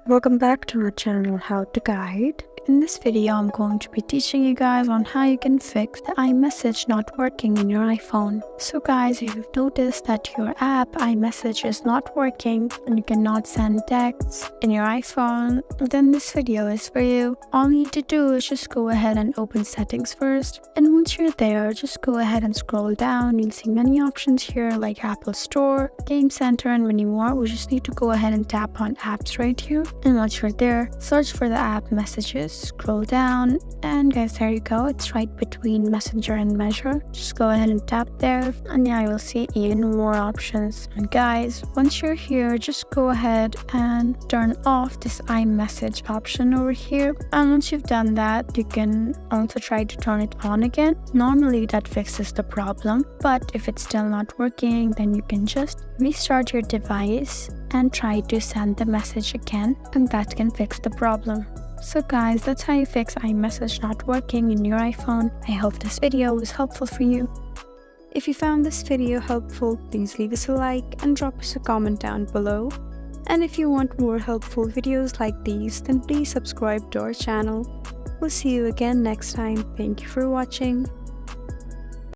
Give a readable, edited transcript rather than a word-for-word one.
Welcome back to our channel How to Guide. In this video, I'm going to be teaching you guys on how you can fix the iMessage not working in your iPhone. So guys, if you've noticed that your app iMessage is not working and you cannot send texts in your iPhone, then this video is for you. All you need to do is just go ahead and open settings first. And once you're there, just go ahead and scroll down. You'll see many options here like Apple Store, Game Center, and many more. We just need to go ahead and tap on apps right here. And once you're there, search for the app Messages, scroll down, and guys, there you go. It's right between Messenger and Measure. Just go ahead and tap there, and yeah, you'll see even more options. And guys, once you're here, just go ahead and turn off this iMessage option over here. And once you've done that, you can also try to turn it on again. Normally that fixes the problem, but if it's still not working, then you can just restart your device and try to send the message again, and that can fix the problem. So guys, that's how you fix iMessage not working in your iPhone. I hope this video was helpful for you. If you found this video helpful, please leave us a like and drop us a comment down below. And if you want more helpful videos like these, then please subscribe to our channel. We'll see you again next time. Thank you for watching.